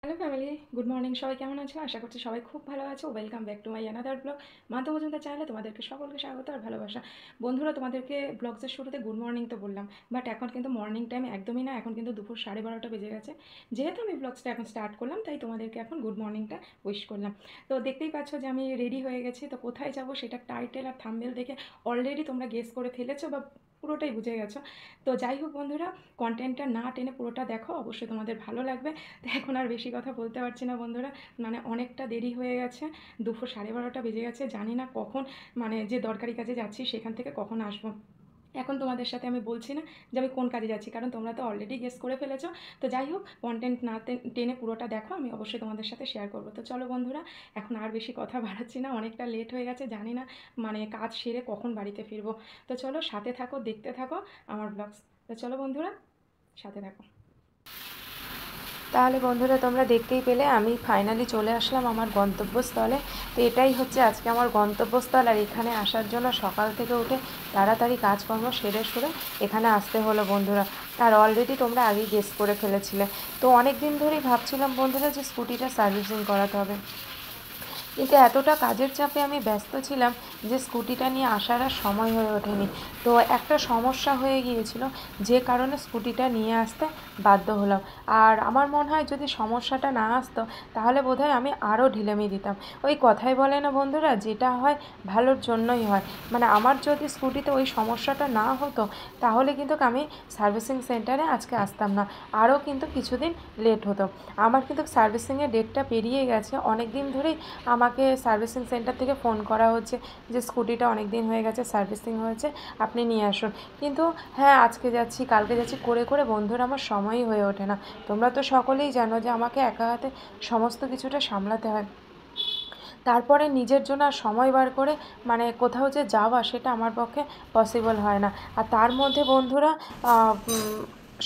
Hello family, good morning. সবাই কেমন আছো? আশা করছি সবাই খুব ভালো আছো। Welcome back to my another blog. Madhab Majumdar চ্যানেলে তোমাদেরকে সকলকে স্বাগত আর ভালোবাসা। বন্ধুরা, তোমাদেরকে ব্লগসের শুরুতে গুড মর্নিং তো বললাম, বাট এখন কিন্তু মর্নিং টাইম একদমই না। এখন কিন্তু দুপুর 12:30 বেজে গেছে। যেহেতু আমি ব্লগসটা এখন স্টার্ট করলাম, তাই তোমাদেরকে এখন গুড মর্নিংটা উইশ করলাম। তো দেখতেই পাচ্ছ যে আমি রেডি হয়ে গেছি। তো কোথায় যাব সেটা টাইটেল আর থাম্বনেল দেখে অলরেডি তোমরা গেস করে ফেলেছো বা পুরোটাই বুঝে গেছো। তো যাই হোক বন্ধুরা, কন্টেন্টটা না টেনে পুরোটা দেখো, অবশ্যই তোমাদের ভালো লাগবে। তো এখন আর বেশি কথা বলতে পারছি না বন্ধুরা, মানে অনেকটা দেরি হয়ে গেছে। দুপুর 12:30 বেজে গেছে। জানি না কখন, মানে যে দরকারি কাজে যাচ্ছি সেখান থেকে কখন আসবো। এখন তোমাদের সাথে আমি বলছি না যে আমি কোন কাজে যাচ্ছি, কারণ তোমরা তো অলরেডি গেস করে ফেলেছো। তো যাই হোক, কন্টেন্ট না টেনে পুরোটা দেখো, আমি অবশ্যই তোমাদের সাথে শেয়ার করবো। তো চলো বন্ধুরা, এখন আর বেশি কথা বাড়াচ্ছি না, অনেকটা লেট হয়ে গেছে। জানি না মানে কাজ সেরে কখন বাড়িতে ফিরবো। তো চলো, সাথে থাকো, দেখতে থাকো আমার ব্লগস। তো চলো বন্ধুরা, সাথে থাকো। তাহলে বন্ধুরা, তোমরা দেখতেই পেলে আমি ফাইনালি চলে আসলাম আমার গন্তব্যস্থলে। তো এটাই হচ্ছে আজকে আমার গন্তব্যস্থল। আর এখানে আসার জন্য সকাল থেকে উঠে তাড়াতাড়ি কাজকর্ম সেরে সুরে এখানে আসতে হলো বন্ধুরা। আর অলরেডি তোমরা আগেই গেস করে ফেলেছিলে। তো অনেক দিন ধরেই ভাবছিলাম বন্ধুরা যে স্কুটিটা সার্ভিসিং করাতে হবে, কিন্তু এতটা কাজের চাপে আমি ব্যস্ত ছিলাম যে স্কুটিটা নিয়ে আসার আর সময় হয়ে ওঠেনি। তো একটা সমস্যা হয়ে গিয়েছিল, যে কারণে স্কুটিটা নিয়ে আসতে বাধ্য হলাম। আর আমার মনে হয় যদি সমস্যাটা না আসতো তাহলে বোধহয় আমি আরও ঢিলেমি দিতাম। ওই কথাই বলে না বন্ধুরা, যেটা হয় ভালোর জন্যই হয়। মানে আমার যদি স্কুটিতে ওই সমস্যাটা না হতো তাহলে কিন্তু আমি সার্ভিসিং সেন্টারে আজকে আসতাম না, আরও কিন্তু কিছুদিন লেট হতো। আমার কিন্তু সার্ভিসিংয়ের ডেটটা পেরিয়ে গেছে। অনেক দিন ধরেই আমাকে সার্ভিসিং সেন্টার থেকে ফোন করা হচ্ছে যে স্কুটিটা অনেক দিন হয়ে গেছে, সার্ভিসিং হয়েছে, আপনি নিয়ে আসুন। কিন্তু হ্যাঁ, আজকে যাচ্ছি কালকে যাচ্ছি করে করে বন্ধুরা আমার সময়ই হয়ে ওঠে না। তোমরা তো সকলেই জানো যে আমাকে একা হাতে সমস্ত কিছুটা সামলাতে হয়। তারপরে নিজের জন্য আর সময় বার করে মানে কোথাও যে যাওয়া সেটা আমার পক্ষে পসিবল হয় না। আর তার মধ্যে বন্ধুরা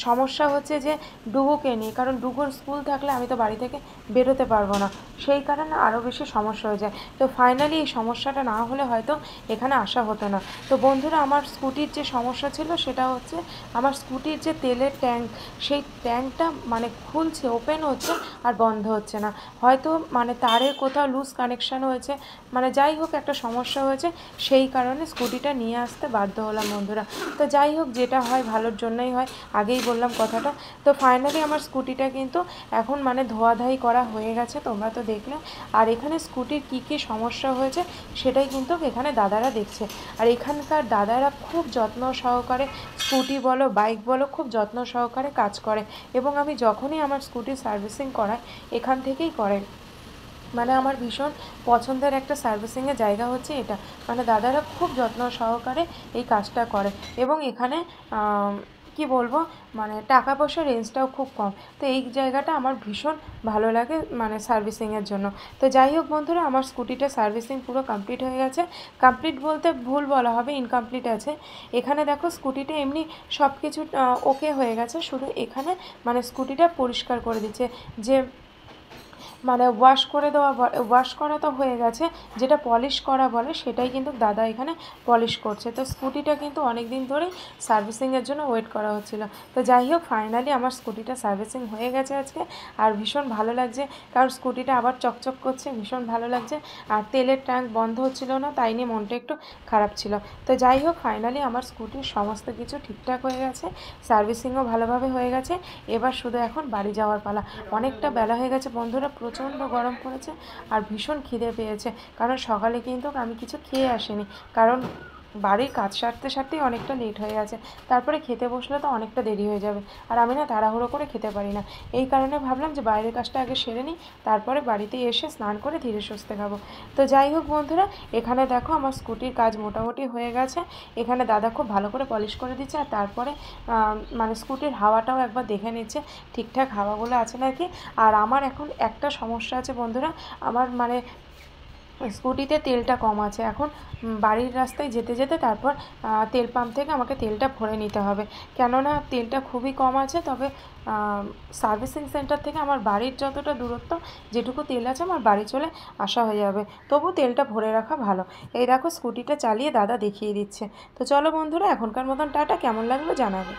সমস্যা হচ্ছে যে ডুগুকে নিয়ে, কারণ ডুগুর স্কুল থাকলে আমি তো বাড়ি থেকে বেরোতে পারবো না, সেই কারণে আরও বেশি সমস্যা হয়ে যায়। তো ফাইনালি এই সমস্যাটা না হলে হয়তো এখানে আসা হতো না। তো বন্ধুরা, আমার স্কুটির যে সমস্যা ছিল সেটা হচ্ছে আমার স্কুটির যে তেলের ট্যাঙ্ক, সেই ট্যাঙ্কটা মানে খুলছে, ওপেন হচ্ছে আর বন্ধ হচ্ছে না। হয়তো মানে তারের কোথাও লুজ কানেকশান হয়েছে, মানে যাই হোক একটা সমস্যা হয়েছে, সেই কারণে স্কুটিটা নিয়ে আসতে বাধ্য হলাম বন্ধুরা। তো যাই হোক, যেটা হয় ভালোর জন্যই হয়, আগেই বললাম কথাটা। তো ফাইনালি আমার স্কুটিটা কিন্তু এখন মানে ধোয়াধাই করা হয়ে গেছে, তোমরা তো দেখলে। আর এখানে স্কুটির কী কী সমস্যা হয়েছে সেটাই কিন্তু এখানে দাদারা দেখছে। আর এখানকার দাদারা খুব যত্ন সহকারে স্কুটি বলো বাইক বলো খুব যত্ন সহকারে কাজ করে। এবং আমি যখনই আমার স্কুটির সার্ভিসিং করাই এখান থেকেই করে। মানে আমার ভীষণ পছন্দের একটা সার্ভিসিংয়ের জায়গা হচ্ছে এটা। মানে দাদারা খুব যত্ন সহকারে এই কাজটা করে। এবং এখানে কি বলবো, মানে টাকা পয়সার রেঞ্জটাও খুব কম। তো এই জায়গাটা আমার ভীষণ ভালো লাগে মানে সার্ভিসিংয়ের জন্য। তো যাই হোক বন্ধুরা, আমার স্কুটিটা সার্ভিসিং পুরো কমপ্লিট হয়ে গেছে। কমপ্লিট বলতে ভুল বলা হবে, ইনকমপ্লিট আছে। এখানে দেখো স্কুটিটা এমনি সব কিছু ওকে হয়ে গেছে, শুধু এখানে মানে স্কুটিটা পরিষ্কার করে দিচ্ছে। যে মানে ওয়াশ করে দেওয়া, ওয়াশ করা তো হয়ে গেছে, যেটা পলিশ করা বলে সেটাই কিন্তু দাদা এখানে পলিশ করছে। তো স্কুটিটা কিন্তু অনেক দিন ধরেই সার্ভিসিংয়ের জন্য ওয়েট করা হচ্ছিলো। তো যাই হোক, ফাইনালি আমার স্কুটিটা সার্ভিসিং হয়ে গেছে আজকে। আর ভীষণ ভালো লাগছে, কারণ স্কুটিটা আবার চকচক করছে, ভীষণ ভালো লাগছে। আর তেলের ট্যাঙ্ক বন্ধ হচ্ছিল না, তাই নিয়ে মনটা একটু খারাপ ছিল। তো যাই হোক, ফাইনালি আমার স্কুটির সমস্ত কিছু ঠিকঠাক হয়ে গেছে, সার্ভিসিংও ভালোভাবে হয়ে গেছে। এবার শুধু এখন বাড়ি যাওয়ার পালা। অনেকটা বেলা হয়ে গেছে বন্ধুরা, প্রচণ্ড গরম পড়েছে আর ভীষণ খিদে পেয়েছে। কারণ সকালে কিন্তু আমি কিছু খেয়ে আসিনি, কারণ বাড়ির কাজ সারতে সারতেই অনেকটা লেট হয়ে গেছে। তারপরে খেতে বসলে তো অনেকটা দেরি হয়ে যাবে, আর আমি না তাড়াহুড়ো করে খেতে পারি না। এই কারণে ভাবলাম যে বাইরের কাজটা আগে সেরে নিই, তারপরে বাড়িতে এসে স্নান করে ধীরে সুস্থে খাবো। তো যাই হোক বন্ধুরা, এখানে দেখো আমার স্কুটির কাজ মোটামুটি হয়ে গেছে। এখানে দাদা খুব ভালো করে পলিশ করে দিচ্ছে। আর তারপরে মানে স্কুটির হাওয়াটাও একবার দেখে নিচ্ছে ঠিকঠাক হাওয়াগুলো আছে নাকি। আর আমার এখন একটা সমস্যা আছে বন্ধুরা, আমার মানে স্কুটিতে তেলটা কম আছে। এখন বাড়ির রাস্তায় যেতে যেতে তারপর তেল পাম্প থেকে আমাকে তেলটা ভরে নিতে হবে, কেননা তেলটা খুবই কম আছে। তবে সার্ভিসিং সেন্টার থেকে আমার বাড়ির যতটা দূরত্ব, যেটুকু তেল আছে আমার বাড়ি চলে আসা হয়ে যাবে। তবু তেলটা ভরে রাখা ভালো। এই দেখো স্কুটিটা চালিয়ে দাদা দেখিয়ে দিচ্ছে। তো চলো বন্ধুরা, এখনকার মতন টাটা। কেমন লাগলো জানাবে।